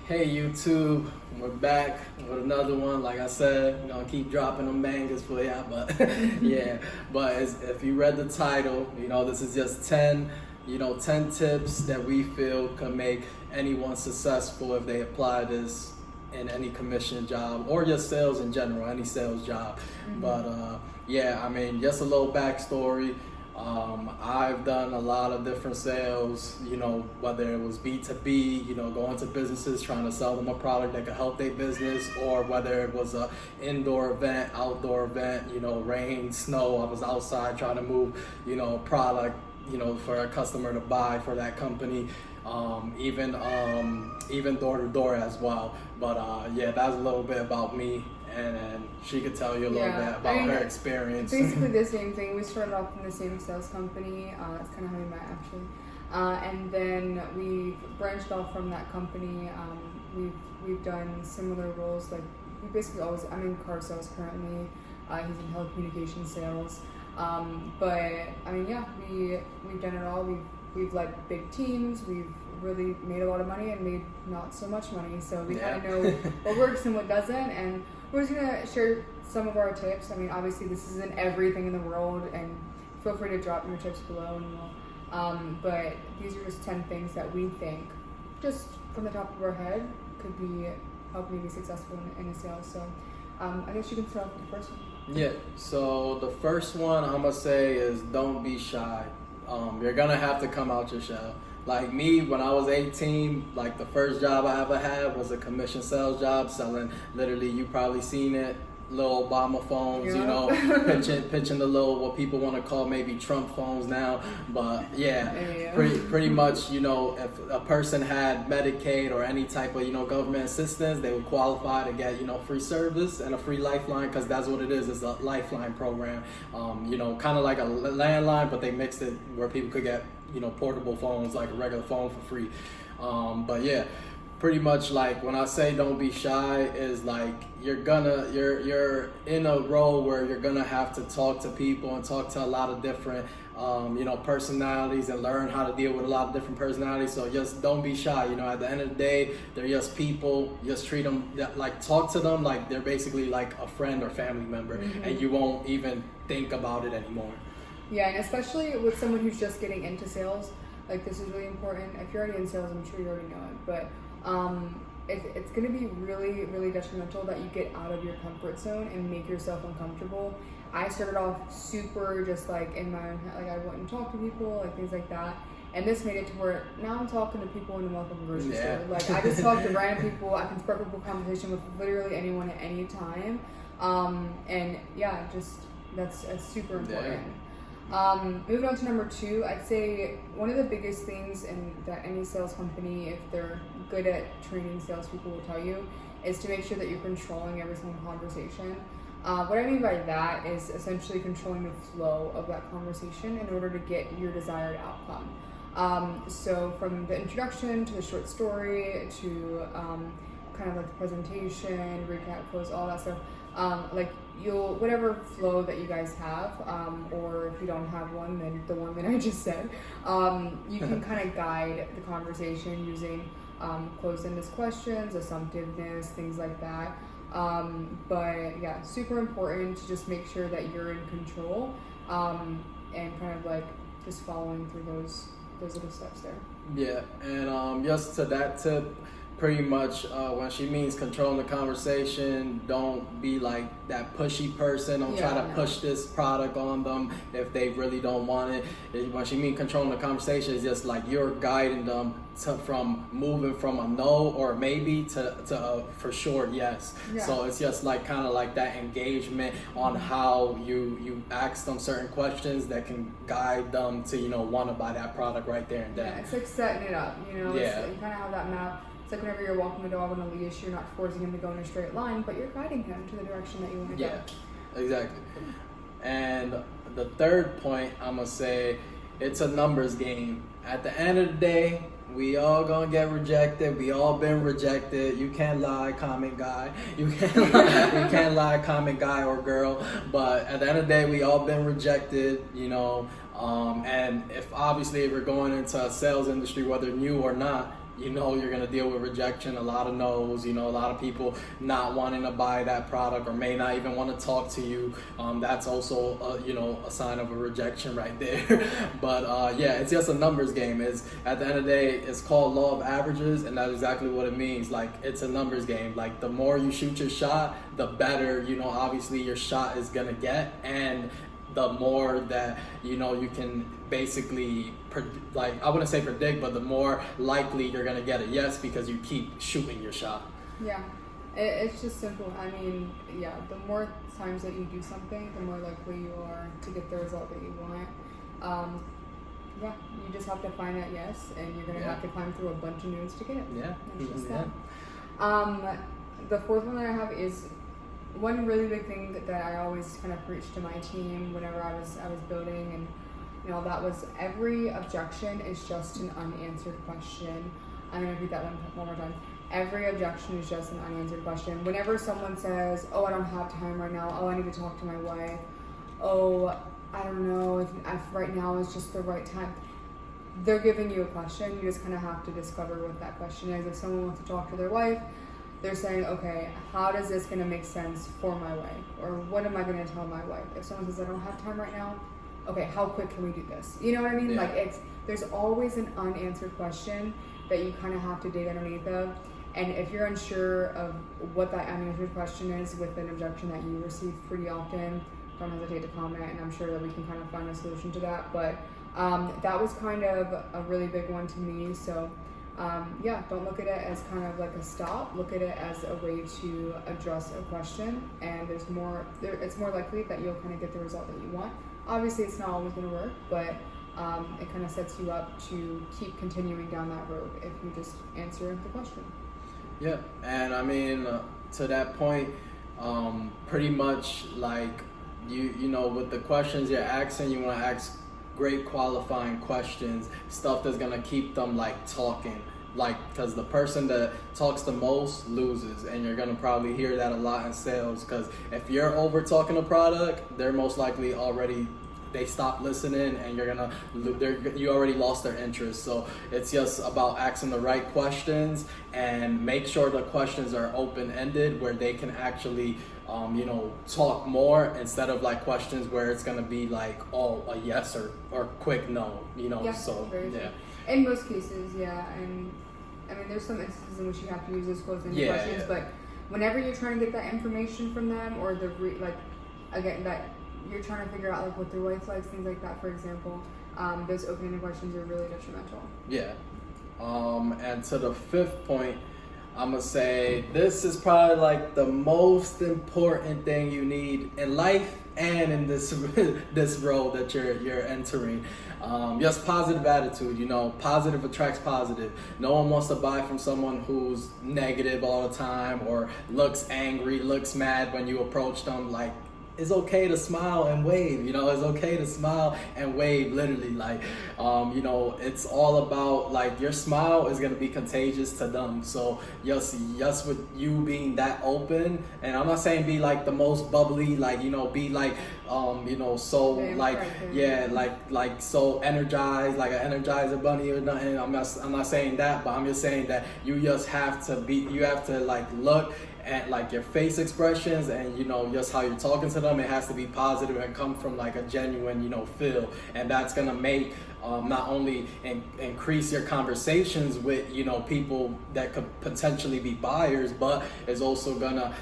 Hey YouTube, we're back with another one. Like I said, we're gonna keep dropping them bangers for ya, but yeah. But if you read the title, this is just 10 tips that we feel can make anyone successful if they apply this in any commission job or just sales in general, any sales job. But just a little backstory. I've done a lot of different sales, whether it was B2B, going to businesses trying to sell them a product that could help their business, or whether it was a indoor event, outdoor event, rain, snow, I was outside trying to move, product, for a customer to buy for that company, even door to door as well. But that's a little bit about me. And she could tell you a little bit about her experience. Basically the same thing. We started off in the same sales company. That's kind of how we met, actually. And then we branched off from that company. We've done similar roles. Like we basically always. I'm in car sales currently. He's in telecommunications sales. We've done it all. We've led big teams. We've really made a lot of money and made not so much money. So we kind of know what works and what doesn't. And we're just gonna share some of our tips. I mean, obviously this isn't everything in the world, and feel free to drop your tips below. And but these are just 10 things that we think, just from the top of our head, could be helping you be successful in a sales. So I guess you can start with the first one. Yeah. So the first one I'm gonna say is don't be shy. You're gonna have to come out your shell. Like me, when I was 18, like the first job I ever had was a commission sales job, selling literally, you probably seen it, little Obama phones, pitching the little, what people want to call maybe Trump phones now. But pretty much, if a person had Medicaid or any type of, government assistance, they would qualify to get, free service and a free lifeline, because that's what it is. It's a lifeline program, kind of like a landline, but they mixed it where people could get, portable phones like a regular phone for free. Pretty much, like when I say don't be shy, is like you're in a role where you're gonna have to talk to people and talk to a lot of different personalities and learn how to deal with a lot of different personalities. So just don't be shy. At the end of the day, they're just people. Just treat them talk to them like they're basically like a friend or family member, and you won't even think about it anymore. Yeah, and especially with someone who's just getting into sales, like this is really important. If you're already in sales, I'm sure you already know it, but it's going to be really, really detrimental that you get out of your comfort zone and make yourself uncomfortable. I started off super just like in my own head, like I wouldn't talk to people, like things like that. And this made it to where now I'm talking to people in the local grocery store. Like I just talk to random people. I can spark up a conversation with literally anyone at any time. That's super important. Moving on to number 2, I'd say one of the biggest things that any sales company, if they're good at training salespeople, will tell you is to make sure that you're controlling every single conversation. What I mean by that is essentially controlling the flow of that conversation in order to get your desired outcome. So from the introduction to the short story to kind of like the presentation, recap, close, all that stuff. Whatever flow that you guys have, or if you don't have one, then the one that I just said, you can kind of guide the conversation using closed-ended questions, assumptiveness, things like that. Super important to just make sure that you're in control, and kind of like just following through those little steps there. Yeah, and just to that tip, pretty much when she means controlling the conversation, don't be like that pushy person. Don't try to push this product on them if they really don't want it. When she means controlling the conversation, it's just like you're guiding them from moving from a no or maybe to a for sure yes. So it's just like kind of like that engagement on how you ask them certain questions that can guide them to want to buy that product right there and then. Yeah, it's like setting it up. You kind of have that map. It's like whenever you're walking the dog on a leash, you're not forcing him to go in a straight line, but you're guiding him to the direction that you want to go. Yeah, exactly. And the third point, I'm going to say, it's a numbers game. At the end of the day, we all gonna get rejected. We all been rejected. You can't lie, comment guy. You can't lie, comment guy or girl. But at the end of the day, we all been rejected, And if obviously we're going into a sales industry, whether new or not, you know you're gonna deal with rejection, a lot of no's, you know, a lot of people not wanting to buy that product or may not even want to talk to you. That's also you know, a sign of a rejection right there. But yeah, it's just a numbers game. Is at the end of the day, it's called law of averages, and that's exactly what it means. Like, it's a numbers game. Like, the more you shoot your shot, the better, you know, obviously your shot is gonna get, and the more that, you know, you can basically like, I wouldn't say predict, but the more likely you're gonna get a yes because you keep shooting your shot. Yeah, it's just simple. I mean, yeah, the more times that you do something, the more likely you are to get the result that you want. Yeah, you just have to find that yes, and you're gonna have to climb through a bunch of no's to get it. Yeah, that's just that. The fourth one that I have is one really big thing that I always kind of preached to my team whenever I was building, and you know, that was every objection is just an unanswered question. I'm gonna repeat that one more time. Every objection is just an unanswered question. Whenever someone says, "Oh, I don't have time right now. Oh, I need to talk to my wife. Oh, I don't know if right now is just the right time." They're giving you a question. You just kind of have to discover what that question is. If someone wants to talk to their wife, they're saying, okay, how does this going to make sense for my wife? Or what am I going to tell my wife? If someone says, I don't have time right now, okay, how quick can we do this? You know what I mean? Yeah. Like, there's always an unanswered question that you kind of have to dig underneath of. And if you're unsure of what that unanswered question is with an objection that you receive pretty often, don't hesitate to comment, and I'm sure that we can kind of find a solution to that. But that was kind of a really big one to me. So yeah, don't look at it as kind of like a stop. Look at it as a way to address a question, and it's more likely that you'll kind of get the result that you want. Obviously, it's not always going to work, but it kind of sets you up to keep continuing down that road if you just answer the question. Yeah, and I mean, to that point, pretty much like you know, with the questions you're asking, you want to ask great qualifying questions, stuff that's gonna keep them like talking, like, because the person that talks the most loses, and you're gonna probably hear that a lot in sales, because if you're over talking a product, they're most likely already, they stop listening, and you already lost their interest. So it's just about asking the right questions, and make sure the questions are open-ended where they can actually you know, talk more, instead of like questions where it's gonna be like, oh, a yes or quick no, you know. Yeah, so yeah, in most cases, yeah. And I mean, there's some instances in which you have to use those closed-ended questions, but whenever you're trying to get that information from them, or again, that you're trying to figure out like what their wife likes, things like that, for example, those open-ended questions are really detrimental. Yeah. And to the fifth point, I'm gonna say this is probably like the most important thing you need in life and in this this role that you're entering. Just positive attitude. You know, positive attracts positive. No one wants to buy from someone who's negative all the time, or looks angry, looks mad when you approach them. Like, it's okay to smile and wave, you know, it's okay to smile and wave, literally. Like, you know, it's all about, like, your smile is going to be contagious to them. So just with you being that open, and I'm not saying be like the most bubbly, like, you know, be like, you know, so like, yeah, like so energized, like an Energizer bunny or nothing. I'm not saying that, but I'm just saying that you just have to like look at like your face expressions, and you know, just how you're talking to them. It has to be positive and come from like a genuine, you know, feel, and that's gonna make not only increase your conversations with, you know, people that could potentially be buyers, but it's also gonna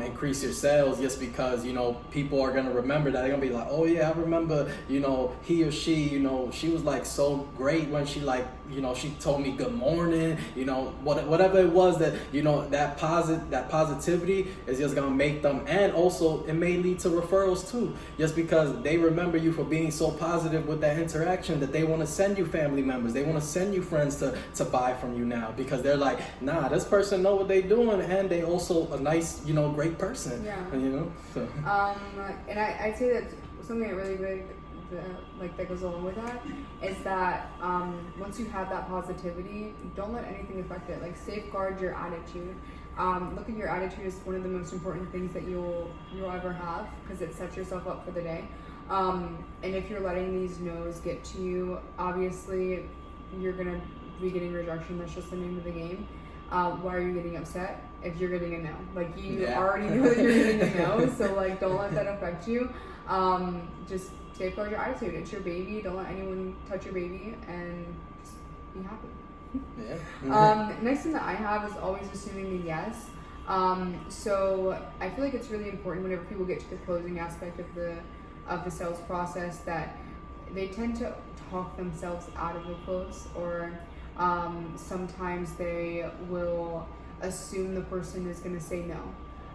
increase your sales, just because, you know, people are gonna remember that. They're gonna be like, oh yeah, I remember, you know, he or she, you know, she was like so great when she, like, you know, she told me good morning, you know, whatever it was, that, you know, that positivity is just gonna make them, and also it may lead to referrals too, just because they remember you for being so positive with that interaction, that they want to send you family members, they want to send you friends to buy from you now, because they're like, nah, this person know what they doing, and they also a nice, you know, great person. Yeah. You know. So. And I'd say that something that really big, that goes along with that, is that once you have that positivity, don't let anything affect it. Like, safeguard your attitude. Look at your attitude as one of the most important things that you'll ever have, because it sets yourself up for the day. And if you're letting these no's get to you, obviously you're gonna be getting rejection. That's just the name of the game. Why are you getting upset if you're getting a no? Like, you already know that you're getting a no, so like, don't let that affect you. Just safeguard your attitude. It's your baby. Don't let anyone touch your baby, and just be happy. Yeah. Next thing that I have is always assuming the yes. So I feel like it's really important whenever people get to the closing aspect of the sales process that they tend to talk themselves out of the close, or sometimes they will assume the person is going to say no.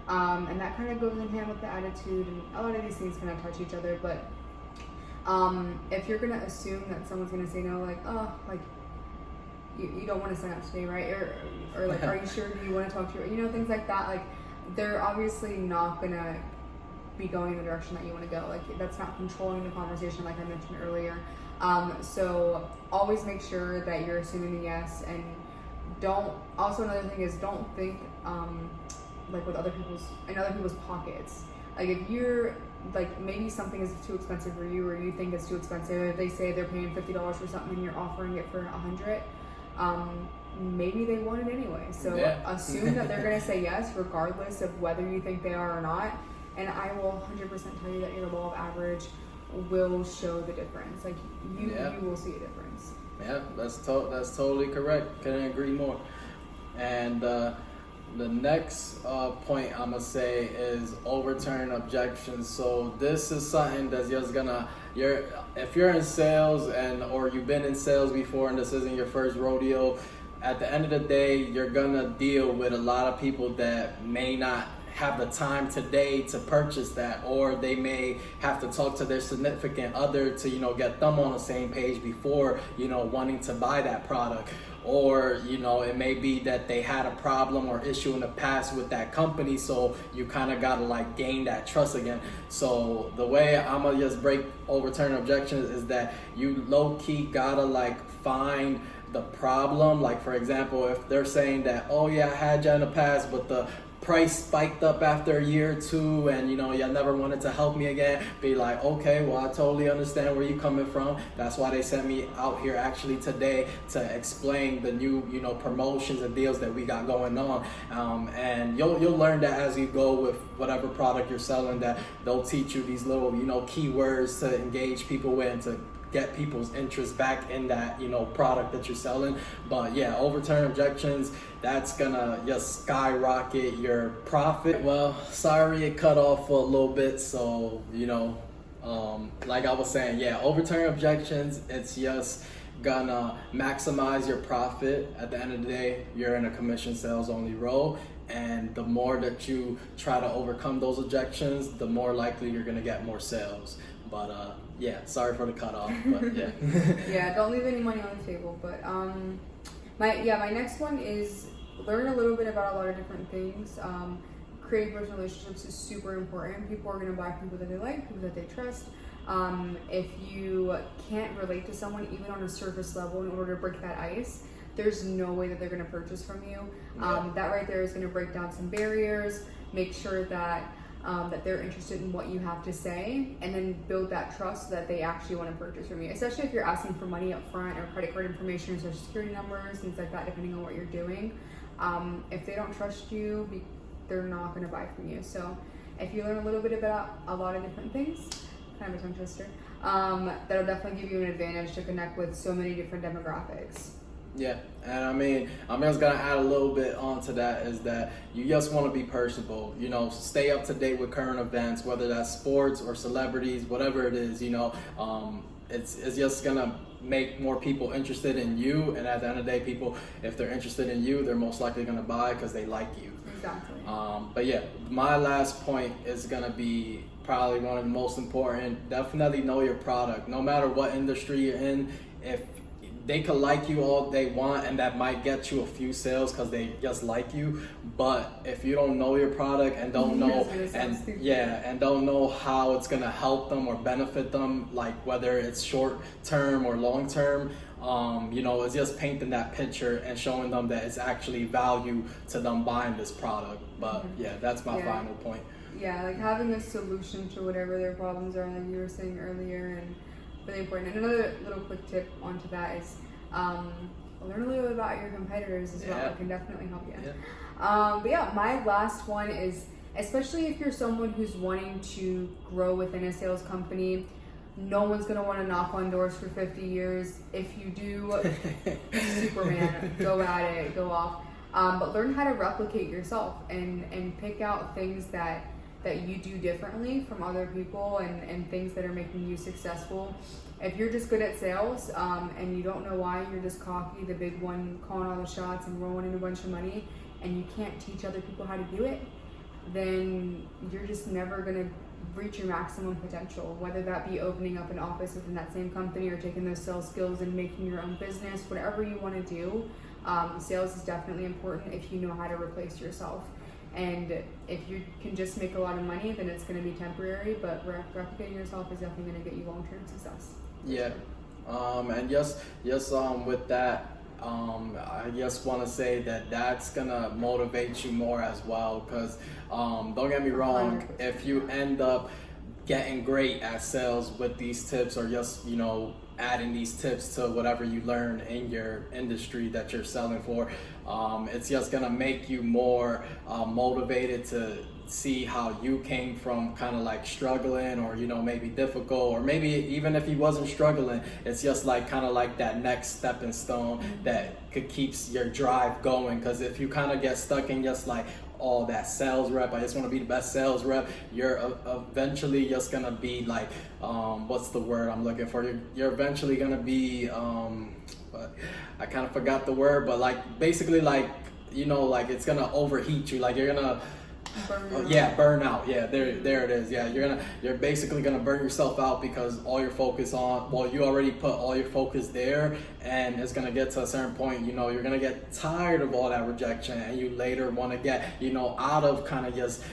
And that kind of goes in hand with the attitude, and a lot of these things kind of touch each other. But if you're going to assume that someone's going to say no, like, oh, like, you don't want to sign up today, right? Or like, are you sure? Do you want to talk to your, things like that? Like, they're obviously not going to be going in the direction that you want to go. Like, that's not controlling the conversation, like I mentioned earlier. So always make sure that you're assuming a yes, and also another thing is, don't think like in other people's pockets. Like, if you're like, maybe something is too expensive for you, or you think it's too expensive, if they say they're paying $50 for something and you're offering it for $100, maybe they want it anyway. So assume that they're gonna say yes regardless of whether you think they are or not. And I will 100% tell you that your law of average will show the difference. Like, you will see a difference. Yeah, that's totally correct. Couldn't agree more. And the next point I'm gonna say is overturn objections. So this is something that's just gonna, if you're in sales or you've been in sales before and this isn't your first rodeo, at the end of the day, you're gonna deal with a lot of people that may not have the time today to purchase that, or they may have to talk to their significant other to get them on the same page before wanting to buy that product. Or it may be that they had a problem or issue in the past with that company, so you kind of gotta like gain that trust again. So the way I'm gonna just overturn objections is that you low-key gotta like find the problem. Like, for example, if they're saying that, oh yeah, I had you in the past, but the price spiked up after a year or two, and y'all never wanted to help me again, be like, okay, well, I totally understand where you're coming from. That's why they sent me out here actually today to explain the new promotions and deals that we got going on. And you'll learn that as you go with whatever product you're selling, that they'll teach you these little keywords to engage people with and to get people's interest back in that product that you're selling. But yeah, overturn objections, that's gonna just skyrocket your profit. Well, sorry it cut off for a little bit, so like I was saying, yeah, overturn objections, it's just gonna maximize your profit. At the end of the day, you're in a commission sales only role, and the more that you try to overcome those objections, the more likely you're gonna get more sales. But yeah, sorry for the cutoff, but yeah. Yeah, don't leave any money on the table. But my next one is learn a little bit about a lot of different things. Creating personal relationships is super important. People are gonna buy people that they like, people that they trust. If you can't relate to someone even on a surface level in order to break that ice, there's no way that they're gonna purchase from you. That right there is gonna break down some barriers. Make sure that they're interested in what you have to say, and then build that trust so that they actually want to purchase from you. Especially if you're asking for money up front, or credit card information, or social security numbers, things like that, depending on what you're doing. If they don't trust you, they're not going to buy from you. So if you learn a little bit about a lot of different things, kind of a tongue twister, that'll definitely give you an advantage to connect with so many different demographics. Yeah, and I'm just gonna add a little bit onto that, is that you just want to be personable. Stay up to date with current events, whether that's sports or celebrities, whatever it is. It's just gonna make more people interested in you, and at the end of the day, people, if they're interested in you, they're most likely gonna buy because they like you. Exactly. But yeah, my last point is gonna be probably one of the most important. Definitely know your product. No matter what industry you're in, if they could like you all they want, and that might get you a few sales because they just like you. But if you don't know your product and don't know and don't know how it's gonna help them or benefit them, like whether it's short term or long term, it's just painting that picture and showing them that it's actually value to them buying this product. But yeah, that's my final point. Yeah, like having a solution to whatever their problems are, like you were saying earlier, and really important. And another little quick tip onto that is learn a little bit about your competitors as well. Yeah. It can definitely help you. Yeah. But yeah, my last one is, especially if you're someone who's wanting to grow within a sales company, no one's going to want to knock on doors for 50 years. If you do, Superman, go at it, go off. But learn how to replicate yourself and pick out things that you do differently from other people and things that are making you successful. If you're just good at sales and you don't know why, you're just cocky, the big one, calling all the shots and rolling in a bunch of money, and you can't teach other people how to do it, then you're just never going to reach your maximum potential, whether that be opening up an office within that same company or taking those sales skills and making your own business. Whatever you want to do, sales is definitely important if you know how to replace yourself. And if you can just make a lot of money, then it's going to be temporary, but replicating yourself is definitely going to get you long-term success. Yeah. And just with that, I just want to say that that's gonna motivate you more as well, because don't get me wrong, 100%. if you end up getting great at sales with these tips, or just adding these tips to whatever you learn in your industry that you're selling for, it's just gonna make you more motivated to see how you came from kind of like struggling, or maybe difficult, or maybe even if you wasn't struggling, it's just like kind of like that next stepping stone that could keeps your drive going. Because if you kind of get stuck in just like, oh, that sales rep, I just want to be the best sales rep, you're eventually just gonna be like, what's the word I'm looking for, you're eventually gonna be but I kind of forgot the word, but like basically like like it's gonna overheat you, like you're gonna burn out. Yeah, there it is. Yeah, you're basically gonna burn yourself out, because all your focus you already put all your focus there, and it's gonna get to a certain point, you're gonna get tired of all that rejection, and you later want to get out of kind of just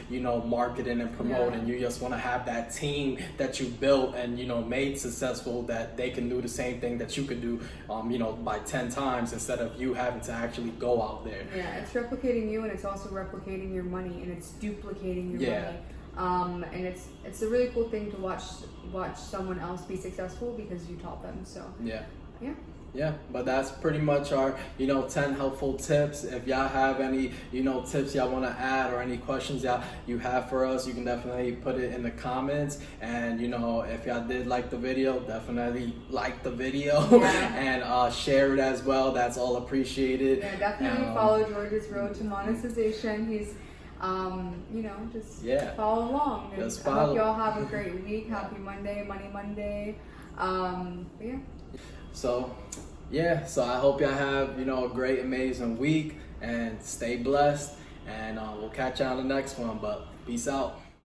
marketing and promoting. You just want to have that team that you built and made successful, that they can do the same thing that you could do by 10 times, instead of you having to actually go out there. Yeah, it's replicating you, and it's also replicating your money, and it's duplicating your money. And it's a really cool thing to watch someone else be successful because you taught them. So yeah, but that's pretty much our 10 helpful tips. If y'all have any tips y'all want to add, or any questions you have for us, you can definitely put it in the comments. And if y'all did like the video, definitely like the video and share it as well. That's all appreciated. Yeah, definitely follow George's road to monetization. He's just follow along. And I hope y'all have a great week. Happy Monday, Money Monday. So I hope y'all have a great, amazing week, and stay blessed, and we'll catch you on the next one. But peace out.